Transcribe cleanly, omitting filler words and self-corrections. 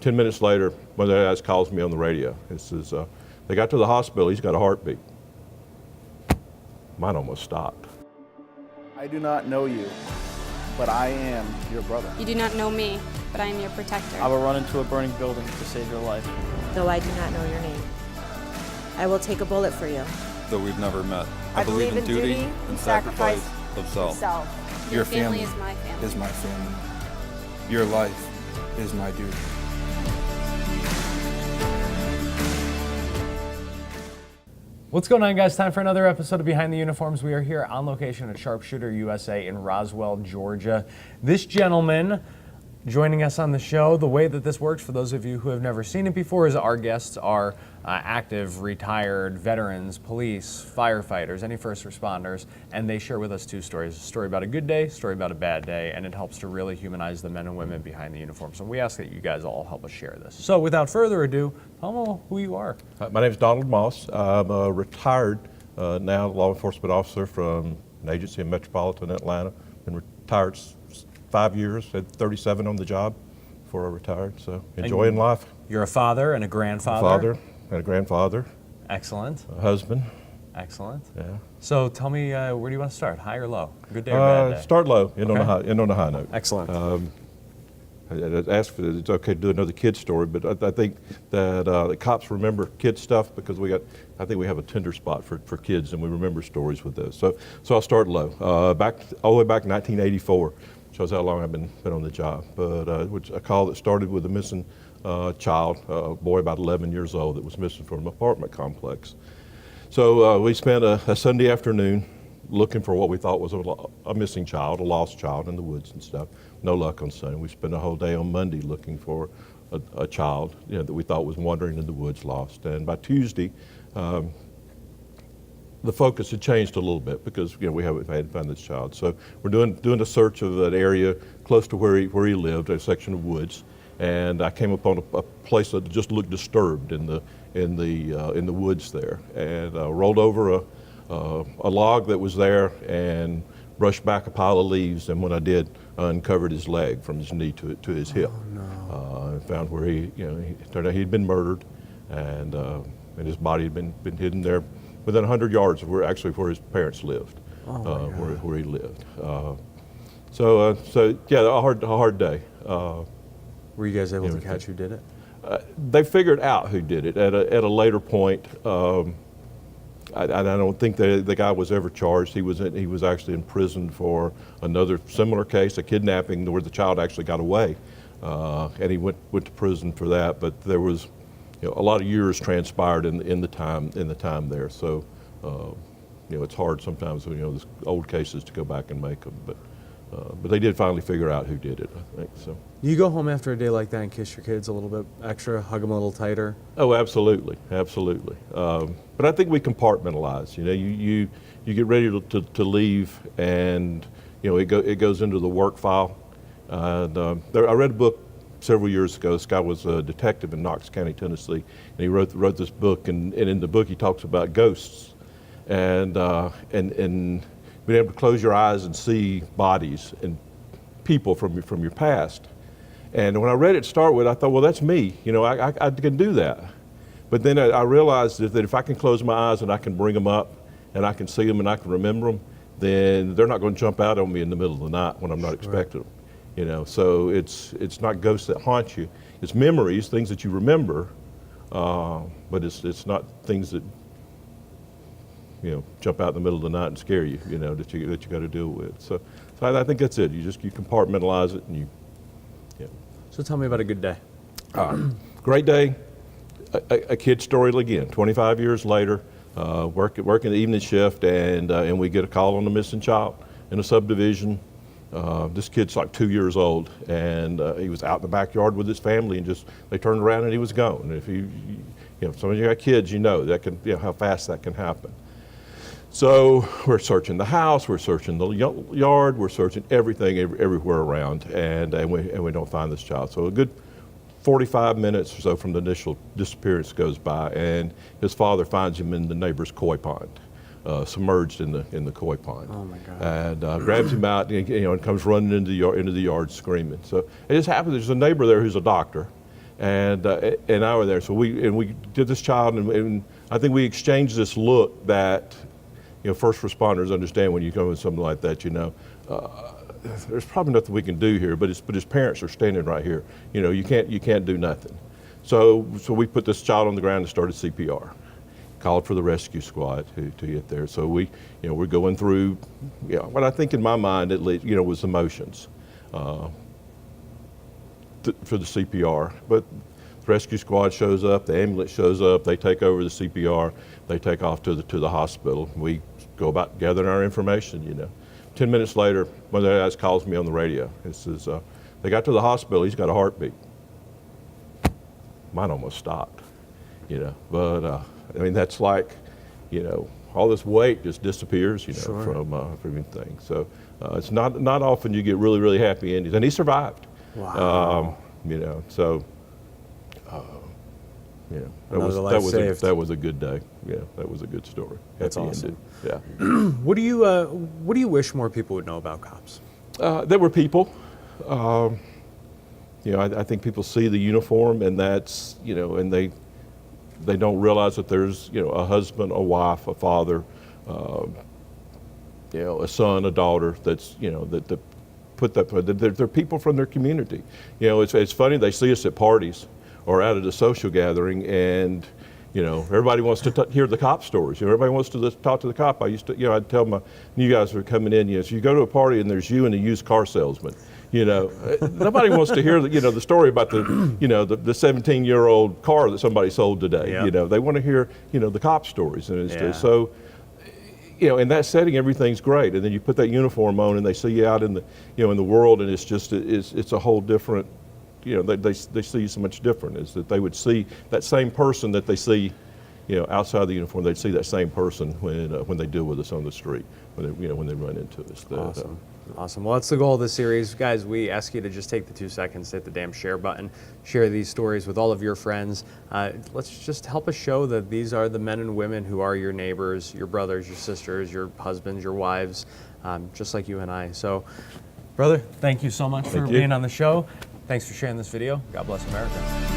10 minutes later, one of the guys calls me on the radio. He says, they got to the hospital, he's got a heartbeat. Mine almost stopped. I do not know you, but I am your brother. You do not know me, but I am your protector. I will run into a burning building to save your life. Though I do not know your name, I will take a bullet for you. Though we've never met, I believe in duty and sacrifice of self. Your family is my family. Is my family. Your life is my duty. What's going on, guys? Time for another episode of Behind the Uniforms. We are here on location at Sharpshooter USA in Roswell, Georgia. This gentleman joining us on the show, the way that this works, for those of you who have never seen it before, is our guests are active, retired veterans, police, firefighters, any first responders, and they share with us two stories. A story about a good day, a story about a bad day, and it helps to really humanize the men and women behind the uniforms. And we ask that you guys all help us share this. So without further ado, tell them who you are. My name is Donald Moss. I'm a retired now law enforcement officer from an agency in metropolitan Atlanta. Been retired 5 years, had 37 on the job before I retired, so enjoying life. You're a father and a grandfather. A father and a grandfather. Excellent. A husband. Excellent. Yeah. So tell me, where do you want to start? High or low? Good day or bad day? Start low, end on a high note. Excellent. I asked if it's okay to do another kid story, but I think that the cops remember kid stuff because I think we have a tender spot for kids, and we remember stories with those. So I'll start low. All the way back in 1984. Shows how long I've been on the job. But which a call that started with a missing child, a boy about 11 years old that was missing from an apartment complex. So we spent a Sunday afternoon looking for what we thought was a missing child, a lost child in the woods and stuff. No luck on Sunday. We spent a whole day on Monday looking for a child, that we thought was wandering in the woods, lost. And by Tuesday, the focus had changed a little bit because we hadn't found this child. So we're doing a search of that area close to where he lived, a section of woods, and I came upon a place that just looked disturbed in the woods there, and rolled over a log that was there and brushed back a pile of leaves. And when I did, I uncovered his leg from his knee to his hip. Oh, no. And found where he turned out he'd been murdered, and his body had been hidden there within 100 yards of where his parents lived, where he lived. So yeah, a hard day. Were you guys able to catch who did it? They figured out who did it at a later point. I don't think the guy was ever charged. He was actually in prison for another similar case, a kidnapping where the child actually got away, and he went to prison for that. But there was a lot of years transpired in the time there. So it's hard sometimes when these old cases to go back and make them. But they did finally figure out who did it, I think. So. You go home after a day like that and kiss your kids a little bit extra, hug them a little tighter? Oh, absolutely. But I think we compartmentalize. You get ready to leave, and it goes into the work file. And I read a book several years ago. This guy was a detective in Knox County, Tennessee, and he wrote this book. And in the book, he talks about ghosts, and being able to close your eyes and see bodies and people from your past. And when I read it to start with, I thought, well, that's me. I can do that. But then I realized that if I can close my eyes and I can bring them up and I can see them and I can remember them, then they're not going to jump out on me in the middle of the night when I'm not expecting them. So it's not ghosts that haunt you. It's memories, things that you remember, but it's not things that jump out in the middle of the night and scare you, that you got to deal with. So I think that's it. You compartmentalize it, and So tell me about a good day. Great day. A kid story again. 25 years later, working the evening shift, and we get a call on a missing child in a subdivision. This kid's like 2 years old, and he was out in the backyard with his family, and they turned around and he was gone. If some of you got kids, that can how fast that can happen. So we're searching the house, we're searching the yard, we're searching everything everywhere around, and we don't find this child. So a good 45 minutes or so from the initial disappearance goes by, and his father finds him in the neighbor's koi pond, submerged in the koi pond. Oh my God! And grabs him out, and comes running into the yard screaming. So it just happens. There's a neighbor there who's a doctor, and I were there. So we did this child, and I think we exchanged this look that, you know, first responders understand when you come with something like that. You know, there's probably nothing we can do here, but his parents are standing right here. You know, you can't do nothing. So we put this child on the ground and started CPR. Called for the rescue squad to get there. So we're going through, you know, what I think in my mind at least, you know, was emotions for the CPR. But the rescue squad shows up, the ambulance shows up, they take over the CPR, they take off to the hospital. We go about gathering our information, you know. 10 minutes later, one of the guys calls me on the radio. He says, they got to the hospital, he's got a heartbeat. Mine almost stopped, you know, but I mean, that's like, you know, all this weight just disappears, you know, Sure. from everything. So it's not often you get really, really happy endings, and he survived. Wow. You know, so you know, Another life saved. that was a good day. Yeah, that was a good story. That's Happy awesome. ending. Yeah. What do you wish more people would know about cops? There were people. You know, I think people see the uniform, and that's, you know, and they don't realize that there's, you know, a husband, a wife, a father, you know, a son, a daughter. That's, you know, that put that. They're people from their community. You know, it's funny, they see us at parties or out at a social gathering, and you know, everybody wants to hear the cop stories. You know, everybody wants to talk to the cop. I used to, you know, I'd tell my new guys who were coming in, you know, so you go to a party and there's you and a used car salesman. You know, nobody wants to hear, you know, the story about the, you know, the 17-year-old car that somebody sold today. Yep. You know, they want to hear, you know, the cop stories, and Yeah. so, you know, in that setting, everything's great, and then you put that uniform on, and they see you out in the, you know, in the world, and it's just it's a whole different. You know, they see you so much different. Is that they would see that same person that they see, you know, outside the uniform. They'd see that same person when they deal with us on the street, when they, you know, when they run into us. Awesome. Awesome. Well, that's the goal of the series. Guys, we ask you to just take the 2 seconds, hit the damn share button, share these stories with all of your friends. Let's just help us show that these are the men and women who are your neighbors, your brothers, your sisters, your husbands, your wives, just like you and I. So, brother, thank you so much for Thank you. being on the show. Thanks for sharing this video. God bless America.